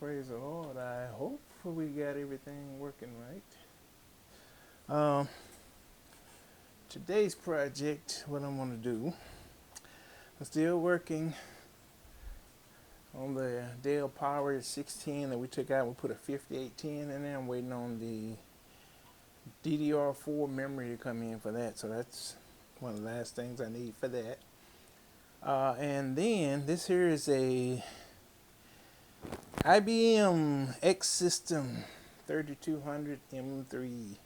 Praise the Lord. I hope we got everything working right. Today's project, what I'm going to do, I'm still working on the Dell Power 16 that we took out. We put a 5810 in there. I'm waiting on the DDR4 memory to come in for that. So that's one of the last things I need for that. And then this here is a IBM X System 3200 M3.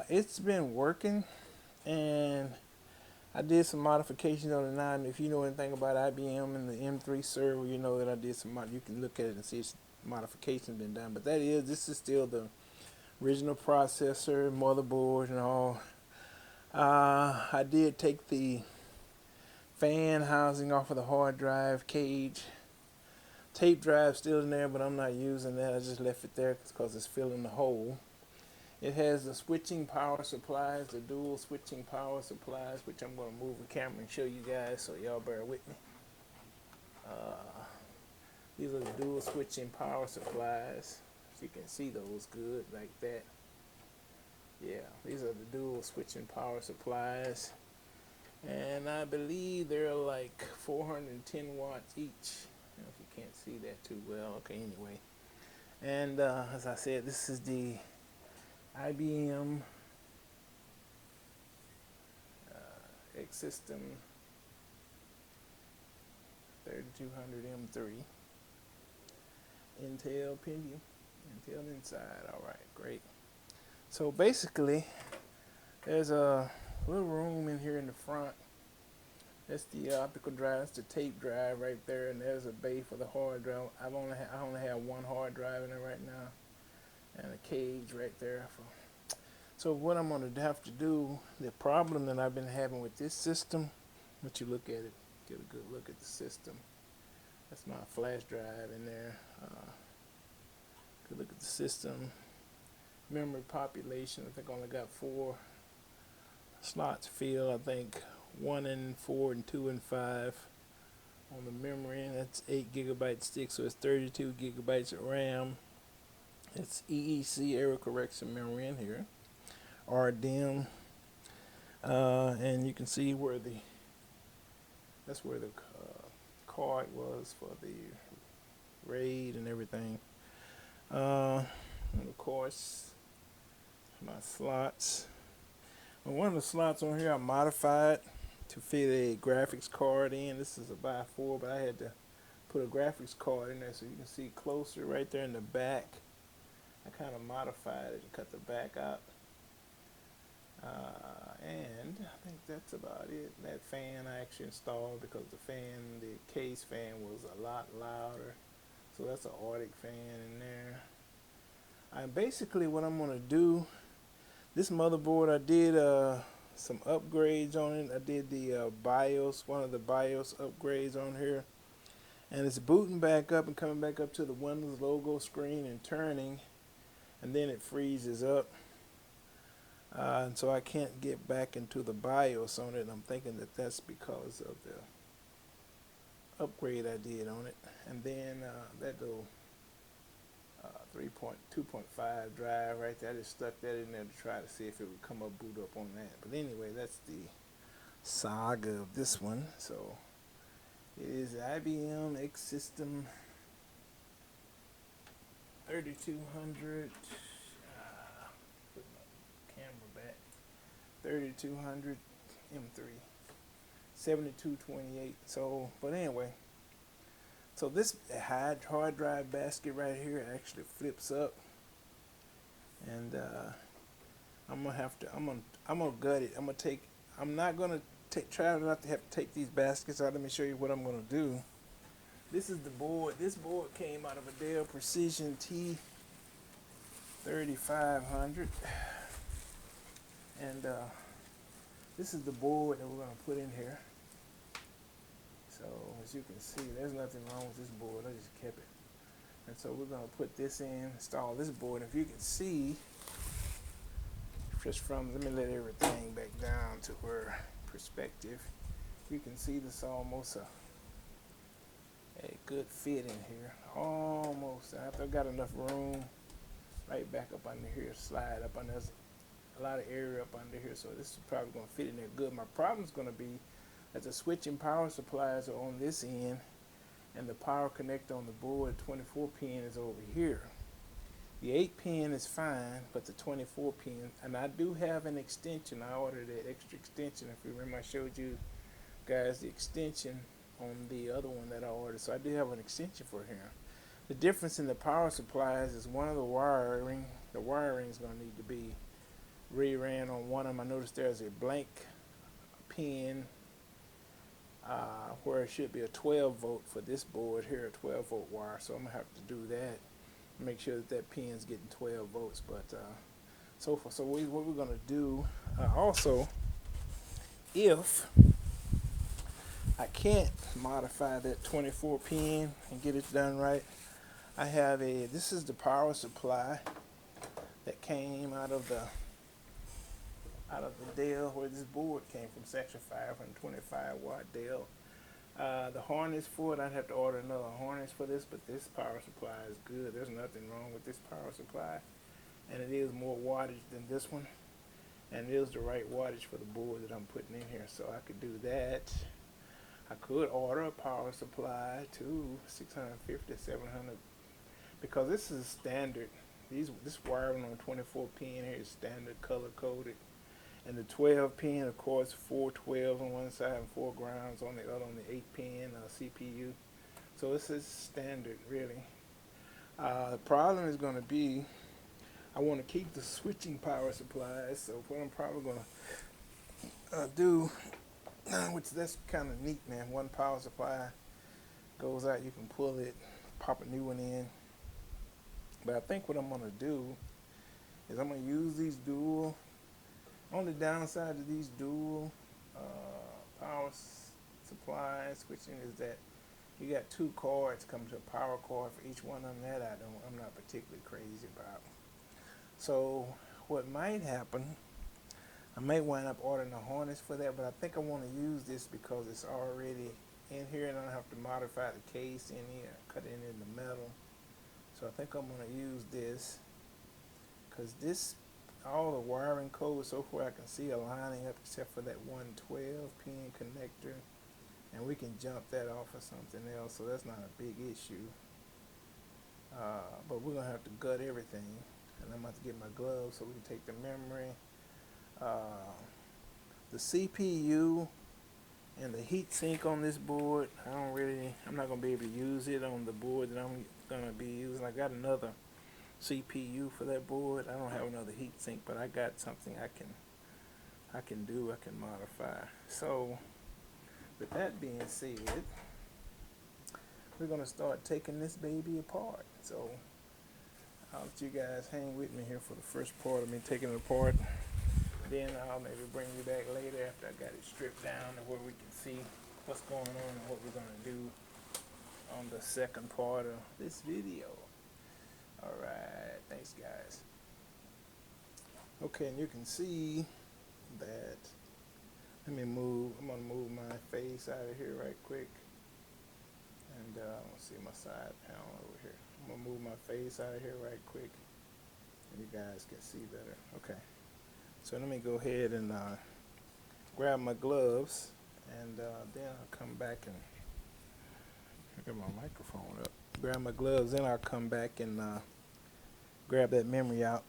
It's been working, and I did some modifications on it now. And if you know anything about IBM and the M3 server, you know that I did some. You can look at it and see modifications been done. But this is still the original processor, motherboard, and all. I did take the fan housing off of the hard drive cage. Tape drive still in there, but I'm not using that. I just left it there because it's filling the hole. It has the switching power supplies, the dual switching power supplies, which I'm going to move the camera and show you guys, so y'all bear with me. These are the dual switching power supplies. So you can see those good like that. Yeah, these are the dual switching power supplies. And I believe they're like 410 watts each. I don't know if you can't see that too well. Okay, anyway. And as I said, this is the IBM X System 3200 M3 Intel Pentium, Intel inside. All right, great. So basically, there's a little room in here in the front. That's the optical drive. That's the tape drive right there, and there's a bay for the hard drive. I only have one hard drive in there right now, and a cage right there. So what I'm going to have to do, the problem that I've been having with this system, once you look at it, get a good look at the system. That's my flash drive in there. Good look at the system. Memory population, I think I only got 4 slots filled. I think 1 and 4 and 2 and 5 on the memory, and that's 8 gigabyte stick, so it's 32 gigabytes of RAM. It's EEC error correction memory in here, RDIMM, and you can see where that's where the card was for the RAID and everything. And of course, my slots. One of the slots on here I modified to fit a graphics card in. This is a by 4, but I had to put a graphics card in there so you can see closer right there in the back. I kind of modified it and cut the back out. And I think that's about it. That fan I actually installed because the case fan was a lot louder. So that's an Arctic fan in there. Basically what I'm going to do, this motherboard, I did some upgrades on it. I did the one of the BIOS upgrades on here. And it's booting back up and coming back up to the Windows logo screen and turning. And then it freezes up. And so I can't get back into the BIOS on it. And I'm thinking that that's because of the upgrade I did on it. And then that little 2.5 drive right there, I just stuck that in there to try to see if it would come up, boot up on that. But anyway, that's the saga of this one. So it is IBM X System 3200. Put my camera back. 3200 M3 7228. So, but anyway. So this hard drive basket right here actually flips up, and I'm gonna gut it. I'm not gonna try not to have to take these baskets out. Let me show you what I'm gonna do. This is the board. This board came out of a Dell Precision T3500, and this is the board that we're gonna put in here. So as you can see, there's nothing wrong with this board. I just kept it. And so we're going to put this in, install this board. If you can see, let me let everything back down to where perspective. You can see this almost a good fit in here. Almost. I've got enough room right back up under here, slide up under. There's a lot of area up under here, so this is probably going to fit in there good. My problem is going to be that the switching power supplies are on this end, and the power connector on the board, 24 pin, is over here. The 8 pin is fine, but the 24 pin, and I do have an extension. I ordered that extra extension. If you remember, I showed you guys the extension on the other one that I ordered, so I do have an extension for here. The difference in the power supplies is one of the wiring is going to need to be reran on one of them. I noticed there's a blank pin where it should be a 12 volt for this board here, a 12 volt wire, so I'm going to have to do that. Make sure that pin's getting 12 volts, but so far, what we're going to do, also, if I can't modify that 24 pin and get it done right, I have this is the power supply that came out of the Dell, where this board came from, section 525 watt Dell. The harness for it, I'd have to order another harness for this, but this power supply is good. There's nothing wrong with this power supply, and it is more wattage than this one, and it is the right wattage for the board that I'm putting in here, so I could do that. I could order a power supply too, 650, 700, because this is standard. This wiring on 24 pin here is standard color coded. And the 12 pin, of course, 4 12s on one side and 4 grounds on the other on the 8 pin CPU. So this is standard, really. The problem is going to be, I want to keep the switching power supplies. So what I'm probably going to do, which that's kind of neat, man. One power supply goes out, you can pull it, pop a new one in. But I think what I'm going to do is I'm going to use these dual. Only downside to these dual power supply switching is that you got 2 cords coming to a power cord for each one of them. That I'm not particularly crazy about. So what might happen, I may wind up ordering a harness for that, but I think I want to use this because it's already in here and I don't have to modify the case in here, cut it in the metal. So I think I'm going to use this, because this, all the wiring code so far I can see are lining up except for that 112 pin connector, and we can jump that off of something else, so that's not a big issue. But we're gonna have to gut everything, and I'm going to get my gloves so we can take the memory, the CPU, and the heat sink on this board. I'm not gonna be able to use it on the board that I'm gonna be using. I got another CPU for that board. I don't have another heat sink, but I got something I can modify. So with that being said, we're gonna start taking this baby apart. So I'll let you guys hang with me here for the first part of me taking it apart. Then I'll maybe bring you back later after I got it stripped down to where we can see what's going on and what we're gonna do on the second part of this video. Alright, thanks guys. Okay, and you can see that, I'm gonna move my face out of here right quick, and let's see my side panel over here. I'm gonna move my face out of here right quick and you guys can see better. Okay, so let me go ahead and grab my gloves, and then I'll come back and get my microphone up. Grab my gloves, then I'll come back and grab that memory out.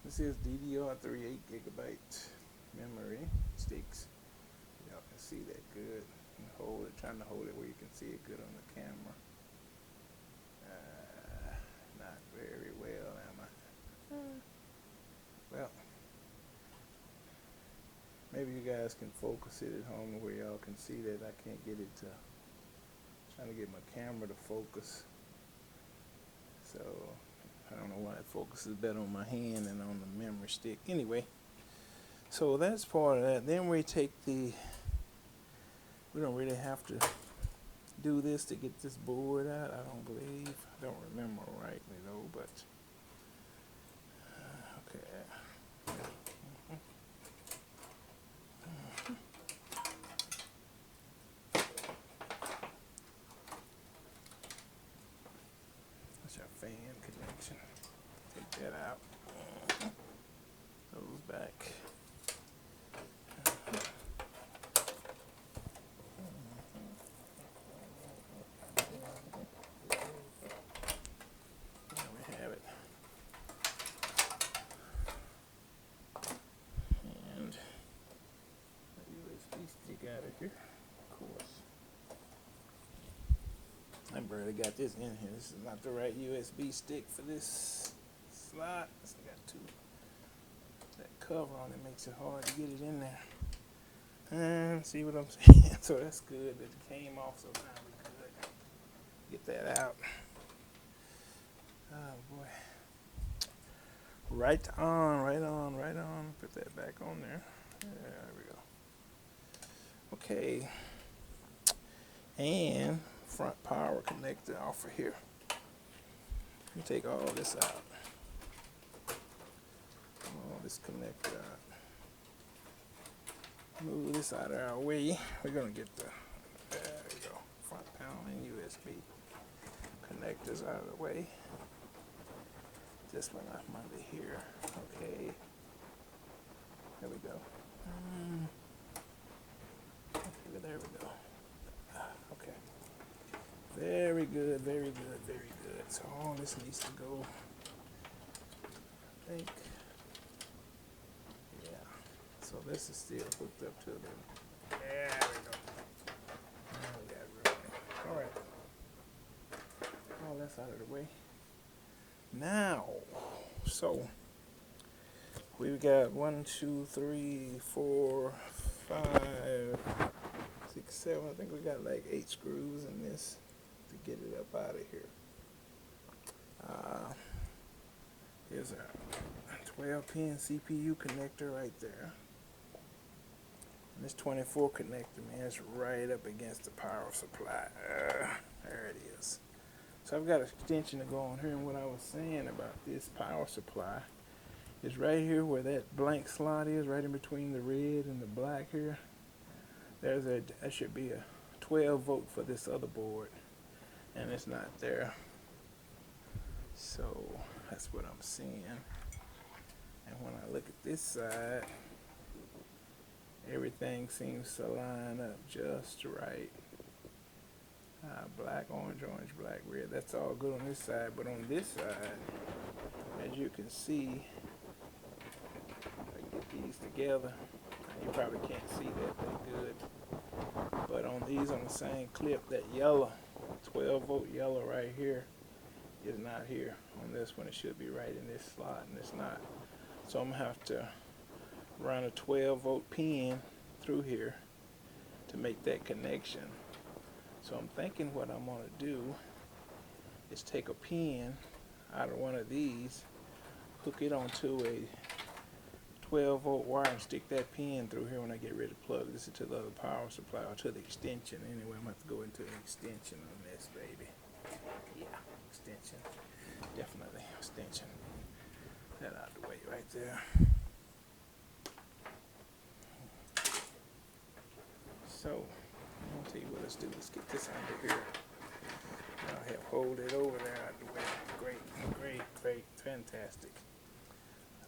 This is DDR3 8GB memory sticks. Y'all can see that good. Hold it, trying to hold it where you can see it good on the camera. Not very well, am I? Well, Maybe you guys can focus it at home where y'all can see that. I can't get it to, trying to get my camera to focus. So I don't know why it focuses better on my hand than on the memory stick. Anyway, so that's part of that. Then we take we don't really have to do this to get this board out, I don't believe. I don't remember rightly though, but okay. That's our fan connection. Take that out. Those back. There we have it. And the USB stick out of here, of course. I barely got this in here. This is not the right USB stick for this slot. It's got that cover on it, makes it hard to get it in there. And see what I'm saying? So that's good that it came off, so now we could get that out. Oh boy. Right on, right on, right on. Put that back on there. There we go. Okay. And front power connector off of here. Let me take all this out. All this connector out. Move this out of our way. We're gonna get there we go. Front panel and USB connectors out of the way. This one off under here. Okay. There we go. Okay, there we go. Okay. Very good, very good, very good. So all this needs to go. I think. Yeah. So this is still hooked up to the. There we go. Now we got room. All right. All that's out of the way. Now, so we've got 1, 2, 3, 4, 5, 6, 7. I think we got like 8 screws in this to get it up out of here. Here's a 12-pin CPU connector right there. And this 24 connector, man, it's right up against the power supply. There it is. So I've got an extension to go on here, and what I was saying about this power supply is right here where that blank slot is, right in between the red and the black here. That should be a 12 volt for this other board, and it's not there. So that's what I'm seeing. And when I look at this side, everything seems to line up just right. Black, orange, orange, black, red. That's all good on this side. But on this side, as you can see, I get these together. You probably can't see that good. But on these, on the same clip, that yellow, 12 volt yellow right here is not here. On this one, it should be right in this slot, and it's not. So I'm going to have to run a 12 volt pin through here to make that connection. So I'm thinking what I'm going to do is take a pin out of one of these, hook it onto a 12 volt wire and stick that pin through here when I get ready to plug this into the other power supply or to the extension. Anyway, I'm going to have to go into an extension on this baby. Yeah, extension. Definitely extension. That out of the way right there. So I'll tell you what, let's do. Let's get this under here. I'll help hold it over there out the way. Great, great, great, fantastic.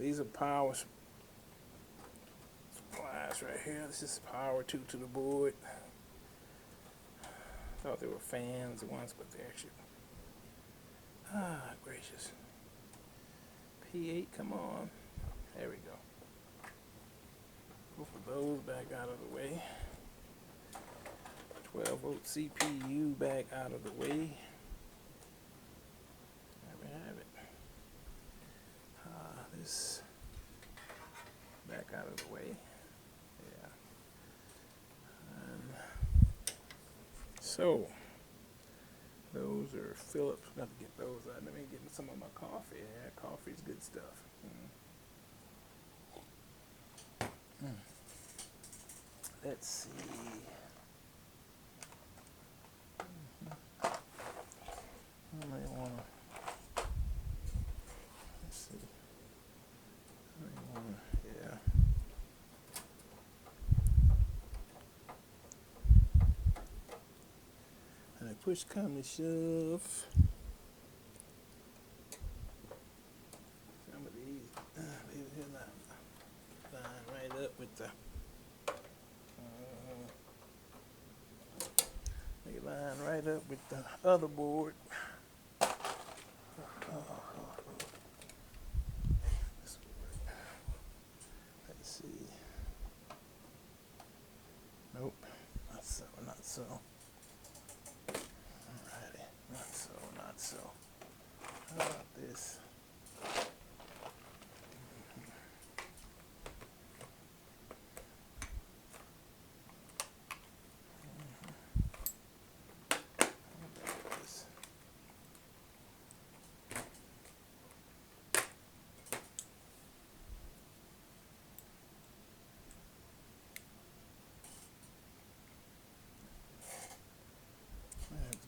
These are power supplies right here. This is power to the board. Thought they were fans once, but they're actually. Gracious. P8, come on. There we go. Both of those back out of the way. 12 volt CPU back out of the way. There we have it. This back out of the way. Yeah. So those are Phillips. Got to get those out. Let me get some of my coffee. Yeah, coffee's good stuff. Let's see. I may want to. Let's see. I may want to. Yeah. And I push come to shove. Some of these, maybe here now. Line right up with the. They line right up with the other board. Let's see. Nope, not so, not so. Alrighty, not so, not so. How about this?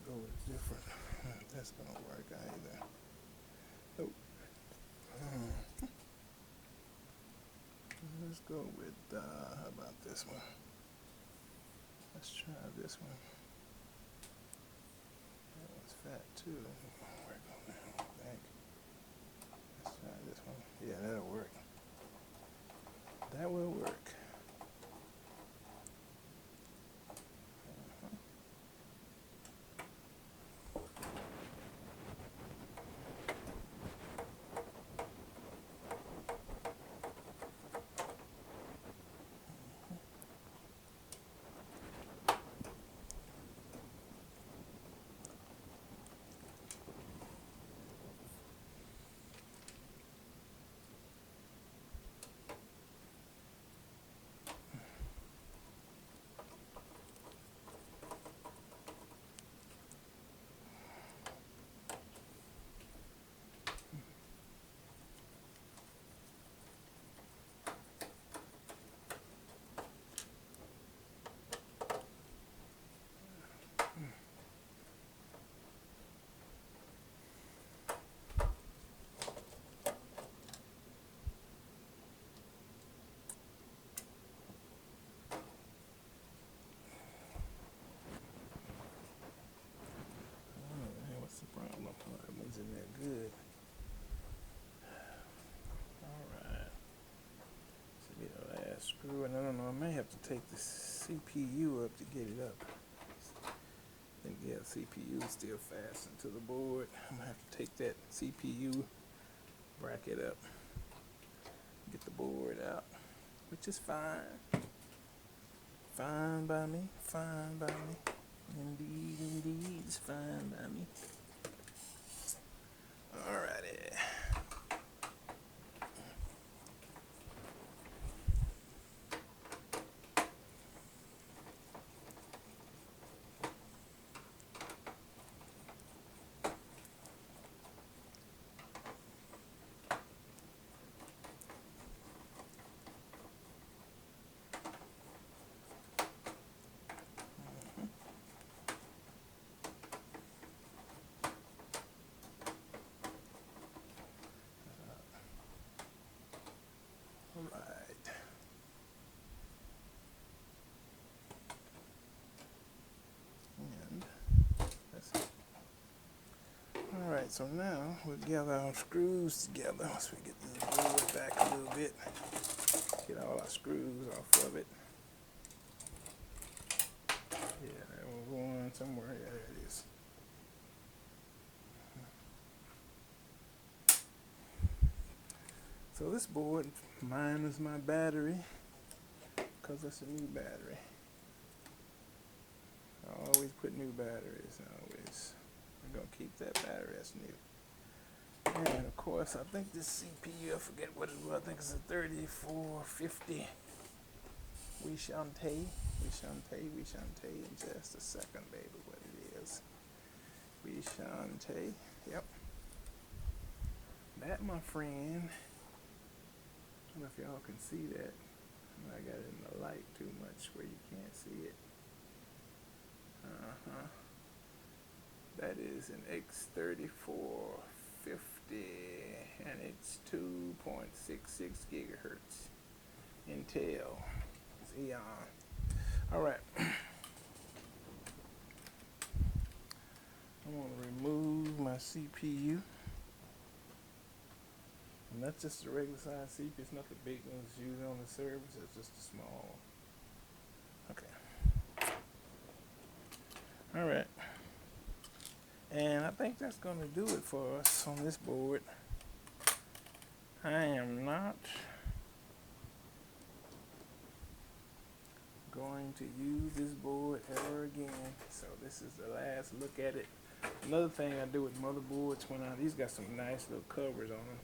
Go with different. That's gonna work either. Nope. Let's go with how about this one? Let's try this one. That one's fat too. Work on that one, I think. Let's try this one. Yeah, that'll work. That will work. What's the problem? Isn't that good? Alright. So get the last screw, and I don't know, I may have to take the CPU up to get it up. I think, yeah, CPU is still fastened to the board. I'm gonna have to take that CPU bracket up, get the board out, which is fine. Fine by me, fine by me. Indeed, indeed, it's fine by me. Alrighty. Alright. And that's it. Alright, so now we'll gather our screws together once we get this board back a little bit. Get all our screws off of it. Yeah, that one's going somewhere. Yeah, there it is. So this board, mine is my battery, because it's a new battery. I always put new batteries, always. I'm going to keep that battery as new. And of course, I think this CPU, I forget what it was, I think it's a 3450. We Shantae, we Shantae, we Shantae in just a second, baby, what it is. We Shantae, yep. That, my friend, I don't know if y'all can see that. I got it in the light too much where you can't see it. That is an X3450 and it's 2.66 gigahertz Intel Xeon. Alright. I'm going to remove my CPU. And that's just a regular size CPU. It's not the big ones used on the servers. It's just a small one. Okay. Alright. And I think that's going to do it for us on this board. I am not going to use this board ever again. So this is the last look at it. Another thing I do with motherboards, these got some nice little covers on them.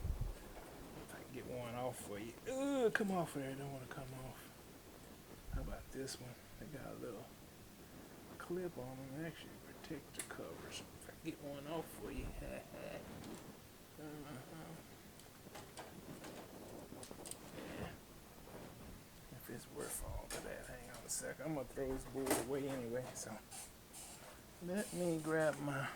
If I can get one off for you. Ugh, come off of there. I don't want to come off. How about this one? They got a little clip on them. They actually protect the covers. If I can get one off for you. Yeah. If it's worth all of that. Hang on a second. I'm going to throw this board away anyway. So let me grab my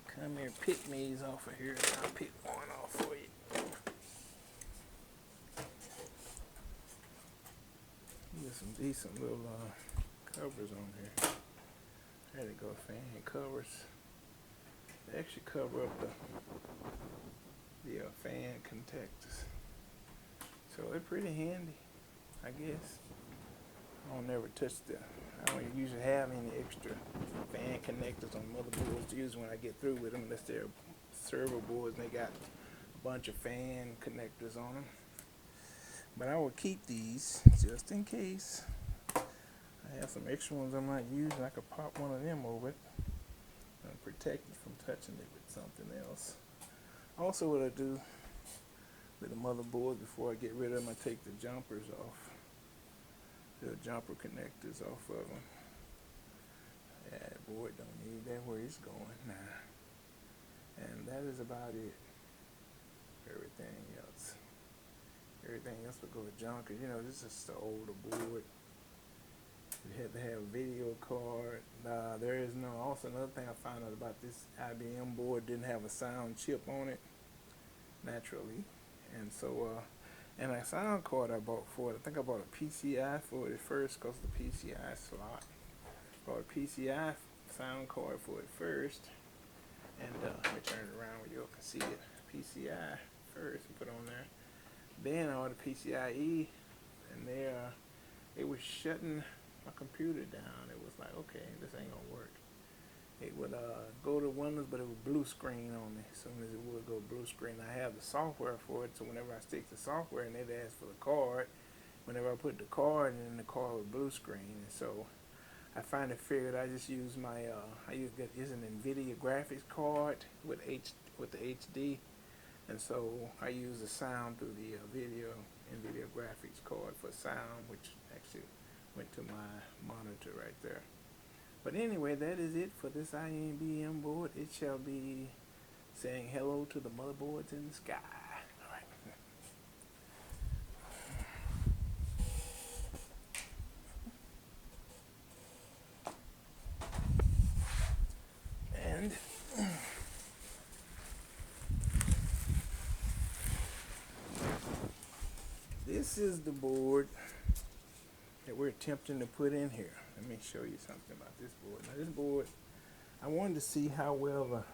come here pick me's off of here and I'll pick one off for you. There's some decent little covers on here. There they go, fan covers. They actually cover up the fan contactors. So they're pretty handy, I guess. I don't never touch I don't usually have any extra fan connectors on motherboards to use when I get through with them, unless they're server boards and they got a bunch of fan connectors on them. But I will keep these just in case. I have some extra ones I'm not using. I could pop one of them over it and protect it from touching it with something else. Also, what I do with the motherboards before I get rid of them, I take the jumpers off. The jumper connectors off of them. Yeah, that board don't need that where it's going now. And that is about it. Everything else will go with junk. You know, this is just an older board. You had to have a video card. There is no. Also, another thing I found out about this IBM board, didn't have a sound chip on it naturally, and so and a sound card I bought for it. I think I bought a PCI for it first because the PCI slot. Bought a PCI sound card for it first, and let me turn it around where you can see it. PCI first and put on there. Then I ordered PCIe, and it was shutting my computer down. It was like, okay, this ain't gonna work. It would go to Windows, but it would blue screen on me. As soon as it would go blue screen, I have the software for it, so whenever I stick the software and they'd ask for the card, whenever I put the card in, the card would blue screen. And so I finally figured I just use my it's an NVIDIA graphics card with the HD, and so I use the sound through the NVIDIA graphics card for sound, which actually went to my monitor right there. But anyway, that is it for this IBM board. It shall be saying hello to the motherboards in the sky. All right. And this is the board that we're attempting to put in here. Let me show you something about this board. Now this board, I wanted to see how well the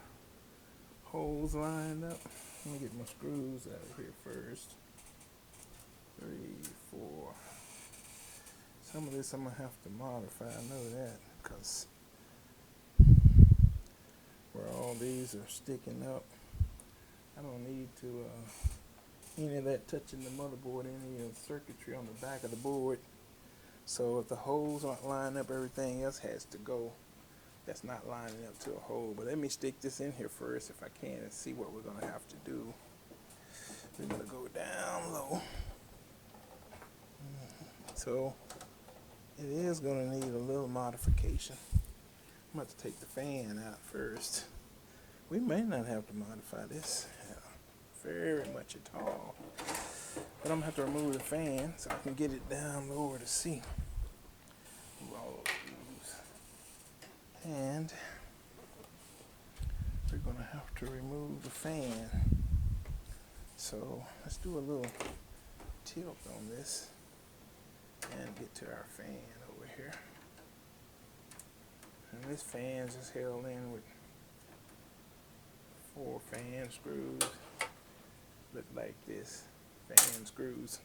holes lined up. Let me get my screws out of here first. 3, 4. Some of this I'm gonna have to modify, I know that, because where all these are sticking up, I don't need to any of that touching the motherboard, any of the circuitry on the back of the board. So if the holes aren't lined up, everything else has to go. That's not lining up to a hole. But let me stick this in here first if I can and see what we're going to have to do. We're going to go down low. So it is going to need a little modification. I'm going to have to take the fan out first. We may not have to modify this very much at all. But I'm going to have to remove the fan so I can get it down lower to see. Move all those screws. And we're going to have to remove the fan. So let's do a little tilt on this and get to our fan over here. And this fan's just held in with 4 fan screws. Look like this, fan screws.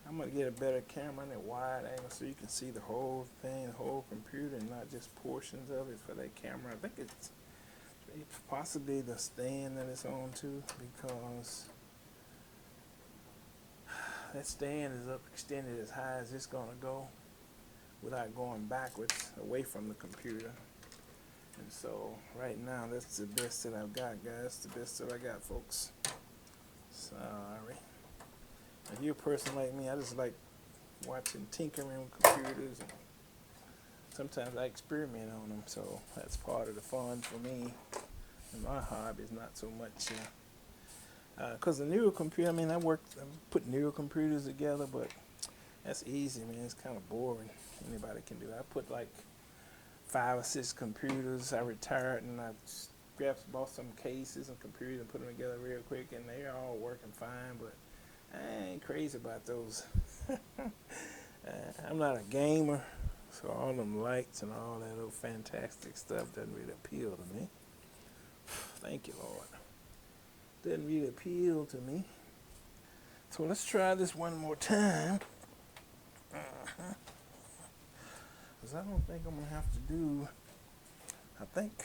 I'm gonna get a better camera in a wide angle so you can see the whole thing, the whole computer, and not just portions of it for that camera. I think it's possibly the stand that it's on too, because that stand is up extended as high as it's gonna go without going backwards away from the computer. And so right now that's the best that I've got, guys. The best that I got, folks. Sorry. If you're a person like me, I just like watching, tinkering with computers, and sometimes I experiment on them, so that's part of the fun for me. And my hobby is not so much because the newer computer, I mean, I put newer computers together, but that's easy, man. It's kind of boring. Anybody can do it. I put like 5 or 6 computers. I retired and I bought some cases and computers and put them together real quick, and they're all working fine, but I ain't crazy about those. I'm not a gamer, so all them lights and all that old fantastic stuff doesn't really appeal to me. Thank you, Lord. Doesn't really appeal to me. So let's try this one more time. Because I don't think I'm going to have to do, I think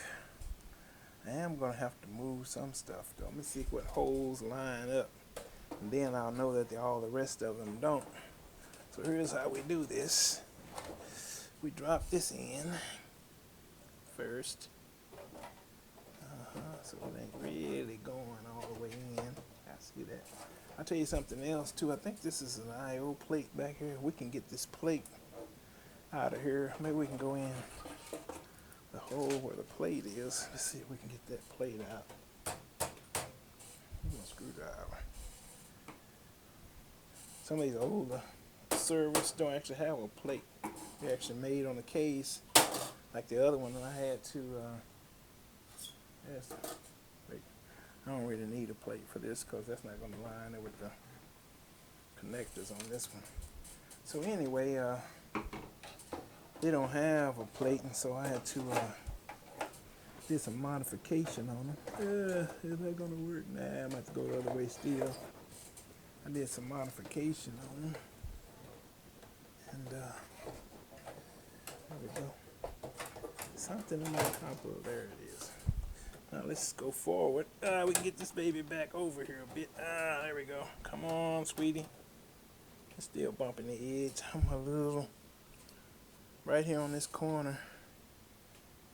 I am going to have to move some stuff though. Let me see what holes line up. And then I'll know that all the rest of them don't. So here's how we do this. We drop this in first. So it ain't really going all the way in. I see that. I'll tell you something else too. I think this is an I/O plate back here. We can get this plate out of here. Maybe we can go in the hole where the plate is. Let's see if we can get that plate out. I'm gonna screwdriver. Some of these older servers don't actually have a plate. They're actually made on the case, like the other one that I had to. I don't really need a plate for this because that's not going to line up with the connectors on this one. So anyway, they don't have a plate, and so I had to did some modification on them. Is that going to work? Nah, I'm going to have to go the other way still. I did some modification on them. And there we go. Something in my combo. There it is. Now let's go forward. We can get this baby back over here a bit. There we go. Come on, sweetie. It's still bumping the edge. I'm a little right here on this corner.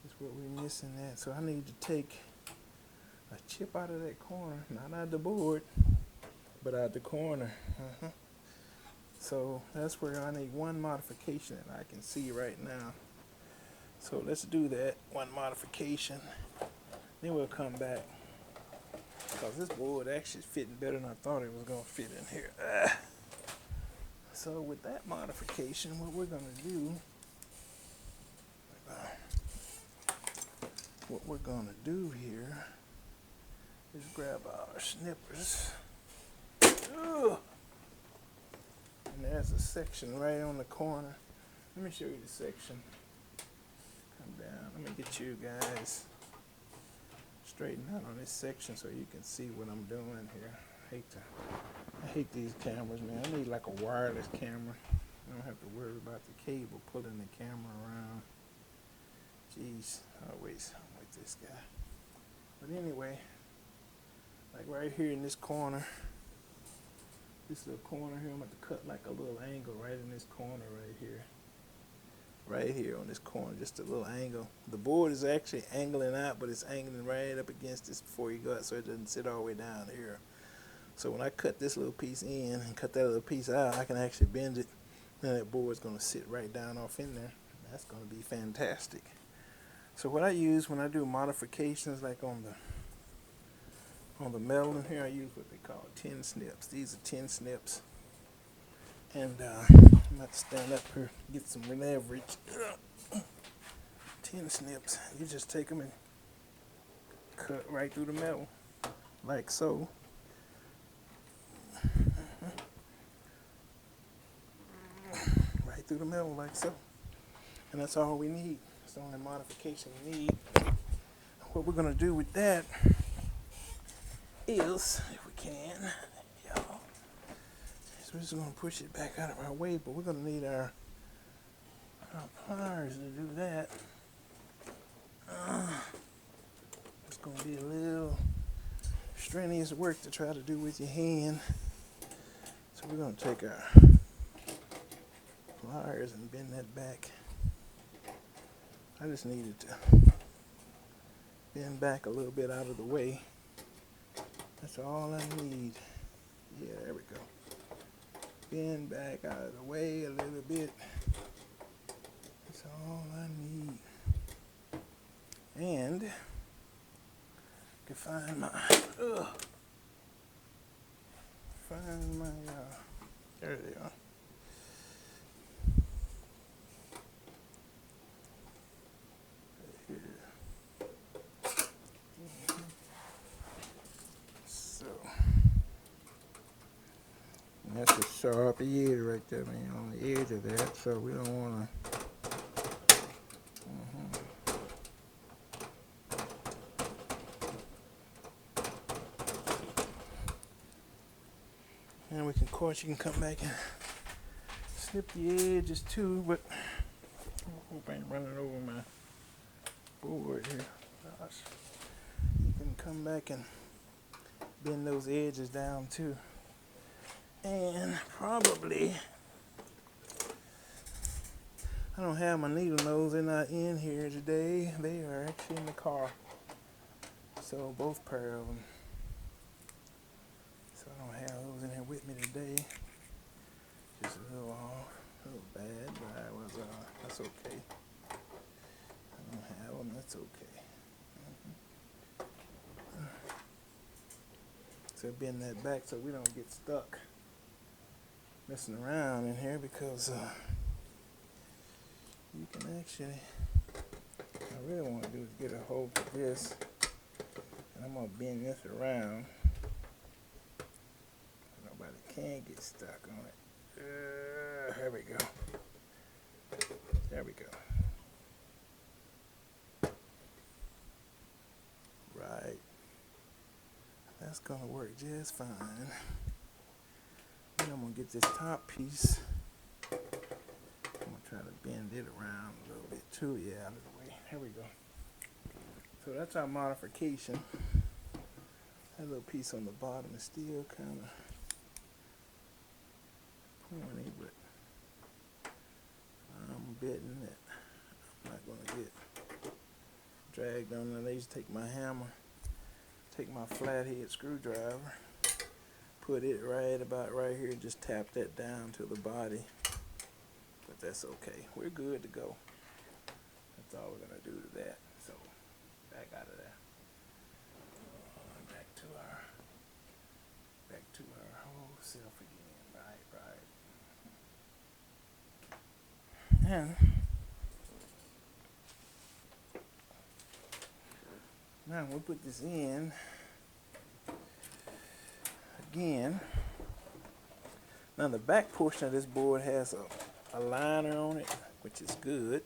Is what we're missing at. So I need to take a chip out of that corner, not out the board, but out the corner. So that's where I need one modification that I can see right now. So let's do that one modification. Then we'll come back, because this board actually is fitting better than I thought it was going to fit in here. So with that modification, what we're going to do here is grab our snippers. Ugh. And there's a section right on the corner. Let me show you the section. Come down. Let me get you guys straighten out on this section so you can see what I'm doing here. I hate these cameras, man. I need like a wireless camera. I don't have to worry about the cable pulling the camera around. Jeez. Oh, wait. I'm with this guy. But anyway, like right here in this corner, this little corner here, I'm going to cut like a little angle right in this corner right here. Right here on this corner, just a little angle. The board is actually angling out, but it's angling right up against this before you go out, so it doesn't sit all the way down here. So when I cut this little piece in and cut that little piece out, I can actually bend it, and that board's going to sit right down off in there. That's going to be fantastic. So what I use when I do modifications, like on the metal in here, I use what they call 10 snips. These are 10 snips. And I'm about to stand up here, get some leverage. 10 snips. You just take them and cut right through the metal, like so. Right through the metal, like so. And that's all we need. That's the only modification we need. What we're going to do with that is, if we can, y'all, so we're just going to push it back out of our way, but we're going to need our pliers to do that. It's going to be a little strenuous work to try to do with your hand. So we're going to take our pliers and bend that back. I just needed to bend back a little bit out of the way. That's all I need. Yeah, there we go. Bend back out of the way a little bit. That's all I need. And I can find my, there they are. That's a sharp edge right there, man, on the edge of that, so we don't want to. And we can, of course, you can come back and snip the edges too, but I hope I ain't running over my board here. Gosh. You can come back and bend those edges down too. And probably, I don't have my needle nose, they're not in here today. They are actually in the car. So both pair of them. So I don't have those in here with me today. Just a little off, a little bad, but I was, that's okay. I don't have them, that's okay. So bend that back so we don't get stuck messing around in here, because you can actually, what I really want to do is get a hold of this, and I'm going to bend this around so nobody can get stuck on it. There we go. There we go. Right. That's going to work just fine. Then I'm going to get this top piece. I'm going to try to bend it around a little bit too. Yeah, out of the way. Here we go. So that's our modification. That little piece on the bottom is still kind of pointy, but I'm betting that I'm not going to get dragged on there. I used to take my hammer, take my flathead screwdriver, put it right about right here, just tap that down to the body. But that's okay. We're good to go. That's all we're going to do to that. So, back out of there. Back to our whole self again. Right. And now we'll put this in again. Now the back portion of this board has a liner on it, which is good.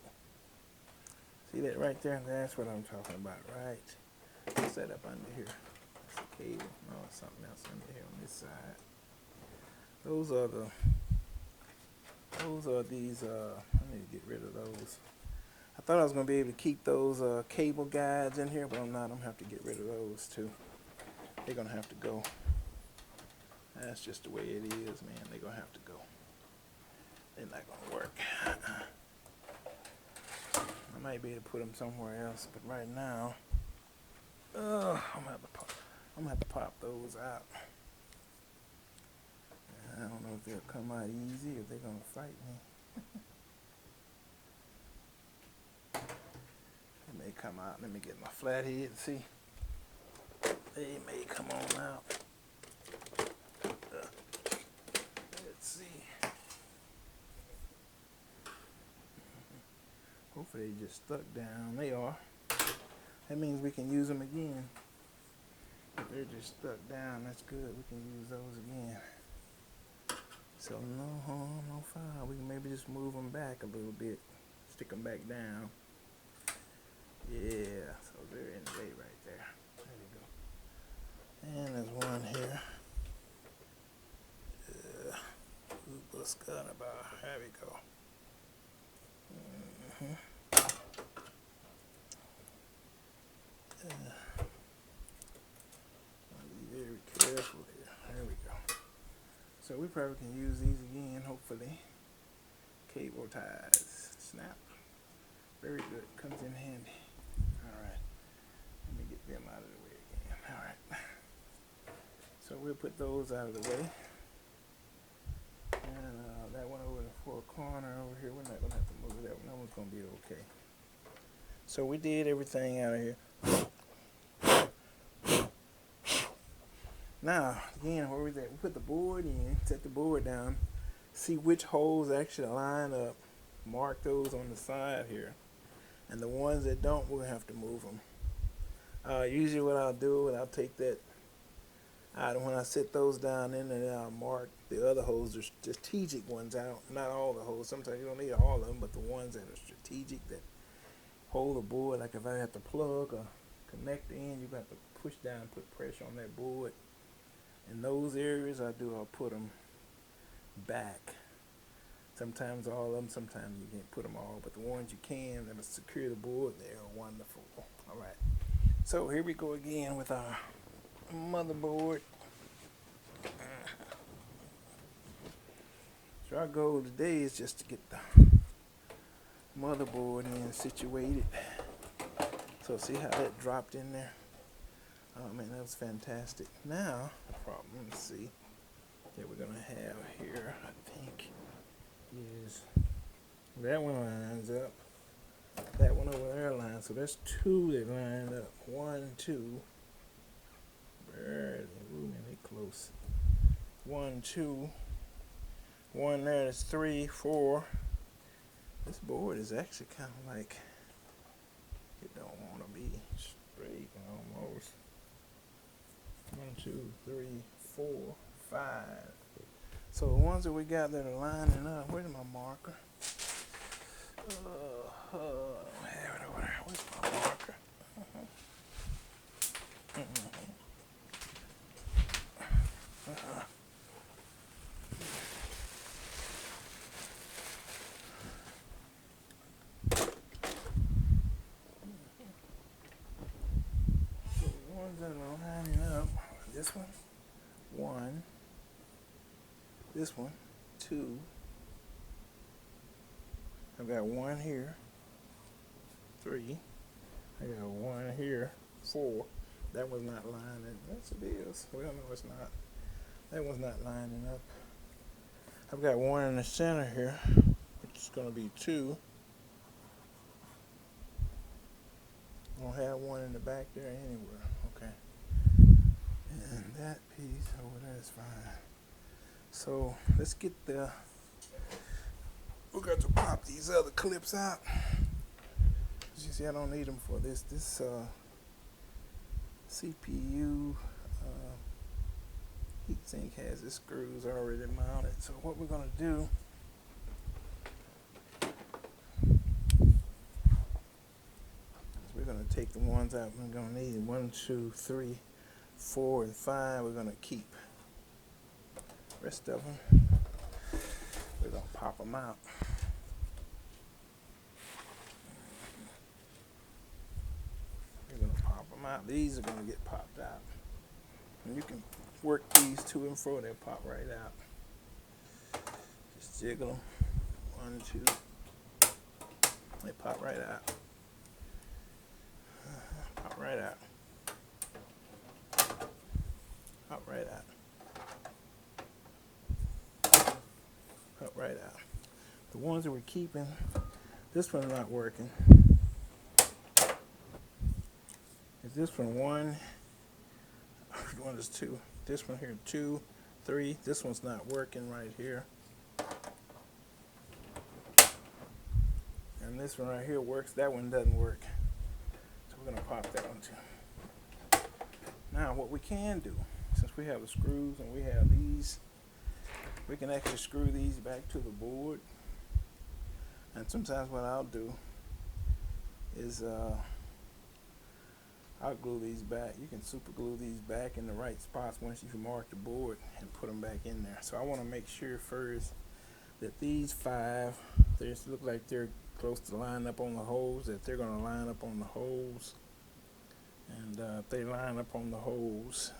See that right there? That's what I'm talking about, right? Set up under here. That's a cable. No, it's something else under here on this side. Those are these, I need to get rid of those. I thought I was going to be able to keep those cable guides in here, but I'm not. I'm going to have to get rid of those too. They're going to have to go. That's just the way it is, man. They're going to have to go. They're not going to work. I might be able to put them somewhere else, but right now, I'm going to have to pop those out. come out easy if they're gonna fight me. They may come out. Let me get my flathead and see. They may come on out. Let's see. Hopefully they just stuck down. They are. That means we can use them again. If they're just stuck down, that's good. We can use those again. So no harm, no foul. We can maybe just move them back a little bit. Stick them back down. Yeah, so they're in the way right there. There you go. And there's one here. What's got about? There we go. I'll be very careful here. There we go. So we probably can use these again, hopefully. Cable ties. Snap. Very good. Comes in handy. Alright. Let me get them out of the way again. Alright. So we'll put those out of the way. And that one over in the four corner over here, we're not going to have to move that one. That one's going to be okay. So we did everything out of here. Now, again, where we at? We put the board in, set the board down, see which holes actually line up, mark those on the side here. And the ones that don't, we'll have to move them. Usually what I'll do is I'll take that out, when I set those down in, and I'll mark the other holes, the strategic ones out. Not all the holes. Sometimes you don't need all of them, but the ones that are strategic that hold the board. Like if I have to plug or connect in, you got to push down, put pressure on that board. In those areas, I'll put them back. Sometimes all of them, sometimes you can't put them all, but the ones you can that'll secure the board, they are wonderful. All right. So here we go again with our motherboard. So our goal today is just to get the motherboard in situated. So see how that dropped in there? Oh man, that was fantastic. Now the problem, let's see, that we're gonna have here, I think, is that one lines up, that one over there lines. So there's two that line up. 1, 2. Barely. Ooh, man, they close. 1, 2. One there is 3, 4. This board is actually kind of like, it don't want to be straight almost. 1, 2, 3, 4, 5. So the ones that we got that are lining up, where's my marker? I have it over there. Where's my marker? So the ones that are lining up, this one, 1, this one, 2. I've got 1 here, 3. I got 1 here, 4. That one's not lining. Yes, it is. Well, no, it's not. That one's not lining up. I've got 1 in the center here, which is going to be 2. I don't have 1 in the back there anywhere. Okay. And that piece over there is fine. So let's get the. We're going to pop these other clips out. As you see, I don't need them for this. This CPU heatsink has its screws already mounted. So what we're going to do is we're going to take the ones out we're going to need. 1, 2, 3, 4, and 5 we're going to keep. The rest of them we're going to pop them out. We're going to pop them out. These are going to get popped out. And you can work these to and fro, they'll pop right out. Just jiggle them. 1, 2. They pop right out. Pop right out. Pop right out. right out. The ones that we're keeping, this one's not working. Is this one 1? One is 2. This one here 2, 3. This one's not working right here. And this one right here works. That one doesn't work. So we're gonna pop that one too. Now what we can do, since we have the screws and we have these, we can actually screw these back to the board. And sometimes what I'll do is I'll glue these back. You can super glue these back in the right spots once you mark the board and put them back in there. So I want to make sure first that these 5, they just look like they're close to line up on the holes, that they're going to line up on the holes. And if they line up on the holes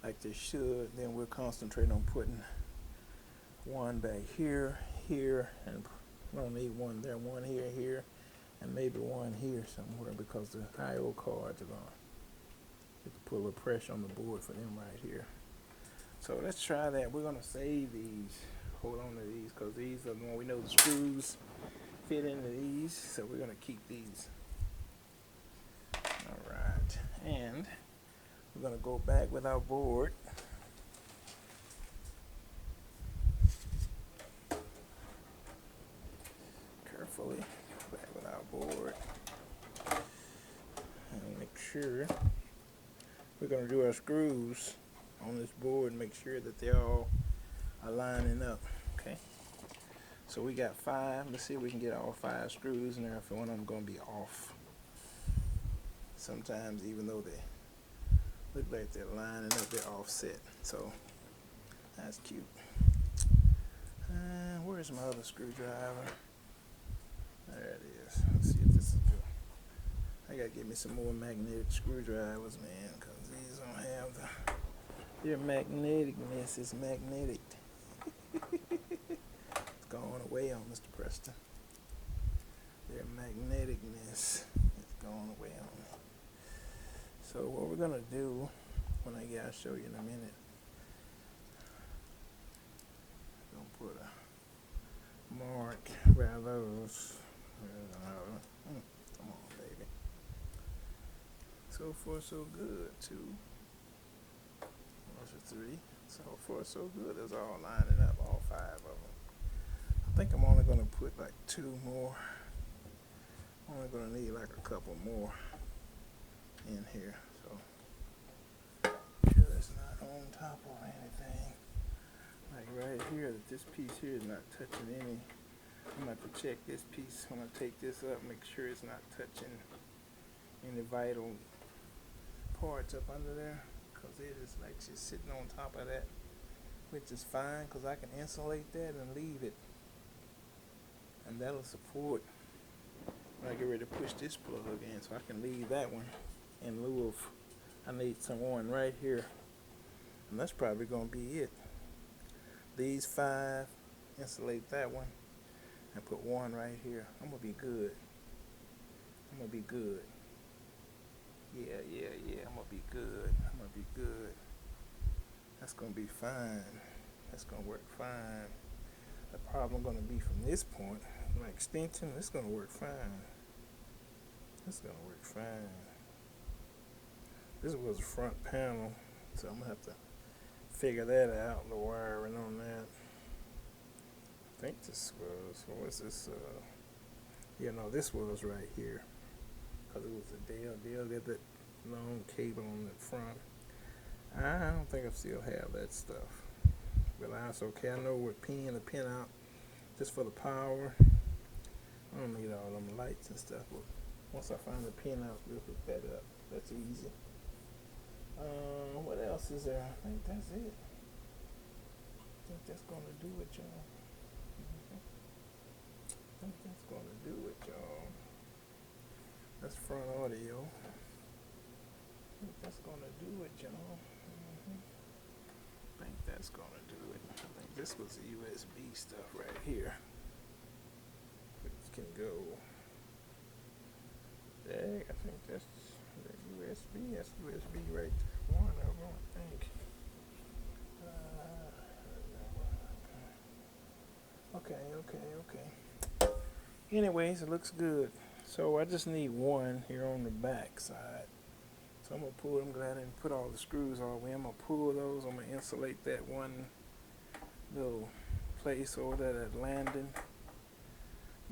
like they should, then we'll concentrate on putting one back here, here, and we don't need one there, one here, here, and maybe one here somewhere, because the I/O cards are going to put a little pressure on the board for them right here. So let's try that. We're going to save these, hold on to these, because these are the one we know the screws fit into these, so we're going to keep these. Alright, and we're going to go back with our board. Carefully go back with our board and make sure we're going to do our screws on this board and make sure that they all are lining up. Okay, so we got 5. Let's see if we can get all 5 screws in there. If one of them going to be off. Sometimes even though they look like they're lining up, they're offset. So that's cute. Where's my other screwdriver? There it is. Let's see if this is good. I gotta get me some more magnetic screwdrivers, man, because these don't have their magneticness is magnetic. It's gone away on Mr. Preston. Their magneticness is gone away on me. So what we're gonna do when I get, I'll show you in a minute. I'm gonna put a mark where those. Come on, baby. So far, so good. 2. Those are 3. So far, so good. It's all lining up, all 5 of them. I think I'm only gonna put like 2 more. I'm only gonna need like a couple more in here, so make sure that's not on top of anything. Like right here, that this piece here is not touching any. I'm going to have to check this piece when I take this up, make sure it's not touching any vital parts up under there, because it is like just sitting on top of that, which is fine because I can insulate that and leave it, and that'll support when I get ready to push this plug in. So I can leave that one in lieu of, I need someone right here, and that's probably going to be it. These 5, insulate that one, and put 1 right here. I'm going to be good. I'm going to be good. Yeah, I'm going to be good. I'm going to be good. That's going to be fine. That's going to work fine. The problem going to be from this point, my extension, it's going to work fine. It's going to work fine. This was the front panel, so I'm going to have to figure that out, the wiring on that. I think this was, what was this? Yeah, no, this was right here, because it was a deal got that long cable on the front. I don't think I still have that stuff, but that's okay. I know what pin to pin out just for the power. I don't need all them lights and stuff, but once I find the pin out, we'll hook that up. That's easy. What else is there? I think that's it. I think that's gonna do it, y'all. I think that's gonna do it, y'all. That's front audio. I think that's gonna do it, y'all. I think that's gonna do it. I think this was the USB stuff right here. It can go there. I think that's the USB. That's USB right there. One of them, I think. Anyways, it looks good. So I just need one here on the back side. So I'm gonna pull them. Glad I didn't put all the screws all the way. I'm gonna pull those. I'm gonna insulate that one little place over there, that landing.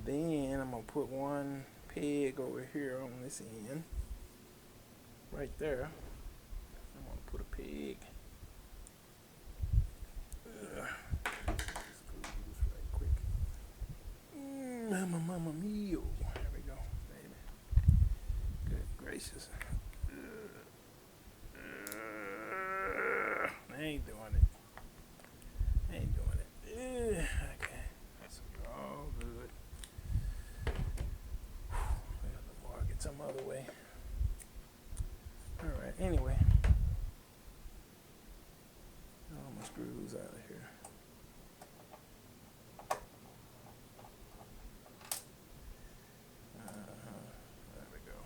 Then I'm gonna put one peg over here on this end, right there. I'm gonna put a peg. Screws right quick. Mamma mia! There we go, baby. Good gracious. I ain't doing it. Ain't doing it. Okay, that's all good. We have to mark it some other way. All right. Anyway, all my screws out of here. There we go.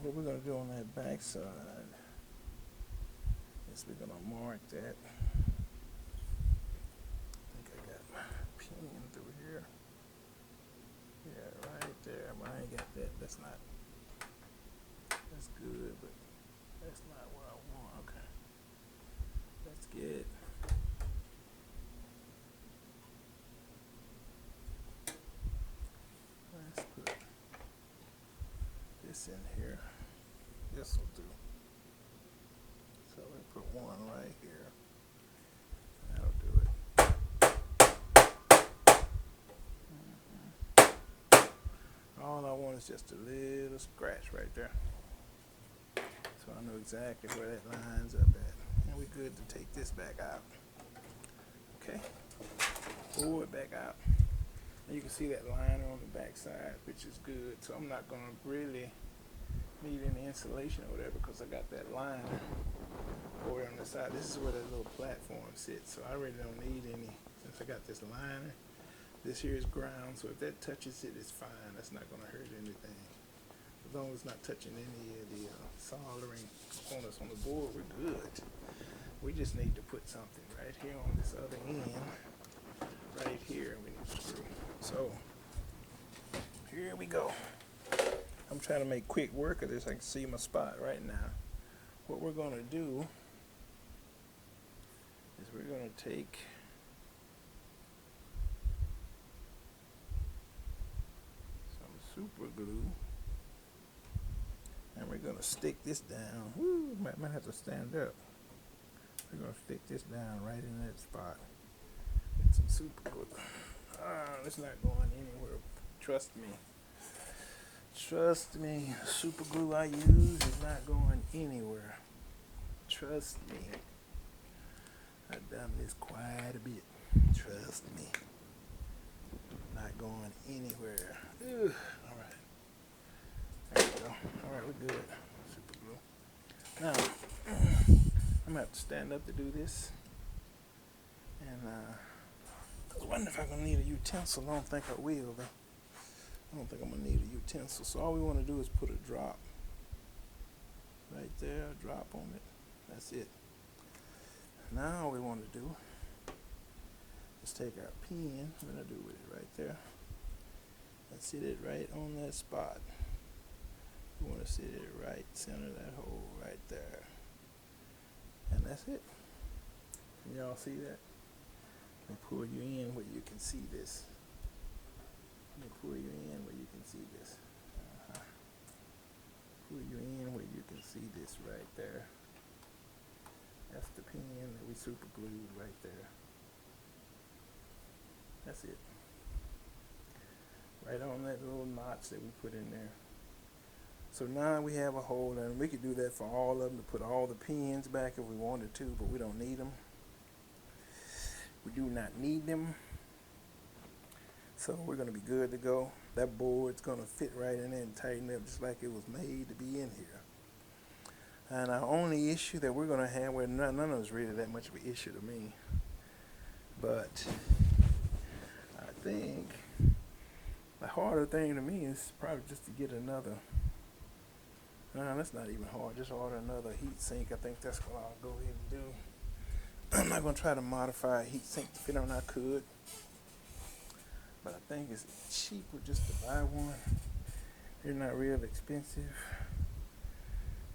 What we're going to do on that back side is we're going to mark that. I think I got my pin through here. Yeah, right there. But I ain't got that. That's good, but that's not what I want. Okay. That's good. Let's put this in here. This will do. So we put one right here. That'll do it. All I want is just a little scratch right there. So I know exactly where that lines up at. And we're good to take this back out. Okay. Pull it back out. And you can see that liner on the back side, which is good. So I'm not going to really need any insulation or whatever because I got that liner over on the side. This is where that little platform sits, so I really don't need any since I got this liner. This here is ground, so if that touches it, it's fine. That's not going to hurt anything. As long as it's not touching any of the soldering components on the board, we're good. We just need to put something right here on this other end, right here, and we need to screw. So here we go. I'm trying to make quick work of this. I can see my spot right now. What we're going to do is we're going to take some super glue and we're going to stick this down. Woo, might have to stand up. We're going to stick this down right in that spot with some super glue. It's not going anywhere. Trust me. Trust me, the super glue I use is not going anywhere. Trust me. I've done this quite a bit. Trust me. Not going anywhere. Ugh. All right. There we go. All right, we're good. Super glue. Now, I'm going to have to stand up to do this. And I was wondering if I'm going to need a utensil. I don't think I will, though. I don't think I'm going to need a utensil. So all we want to do is put a drop right there, a drop on it. That's it. Now all we want to do is take our pen. We're going to do with it right there. And sit it right on that spot. We want to sit it right center that hole right there. And that's it. Can y'all see that? Let me pull you in where you can see this. Let me pull you in where you can see this. Pull you in where you can see this right there. That's the pin that we super glued right there. That's it. Right on that little notch that we put in there. So now we have a hole, and we could do that for all of them to put all the pins back if we wanted to, but we don't need them. We do not need them. So we're going to be good to go. That board's going to fit right in there and tighten up just like it was made to be in here. And our only issue that we're going to have, well, none of it's really that much of an issue to me, but I think the harder thing to me is probably just to get another, that's not even hard, just order another heat sink. I think that's what I'll go ahead and do. I'm not going to try to modify a heat sink to fit on. I could, but I think it's cheaper just to buy one. They're not real expensive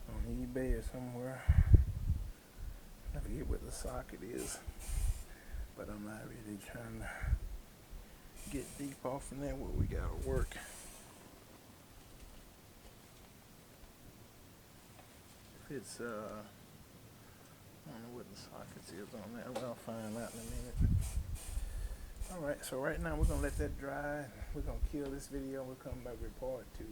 on eBay or somewhere. I forget what the socket is, but I'm not really trying to get deep off in there where we gotta work. If it's I don't know what the sockets is on that. Well, I'll find out in a minute. Alright, so right now we're gonna let that dry. We're gonna kill this video and we'll come back with part 2.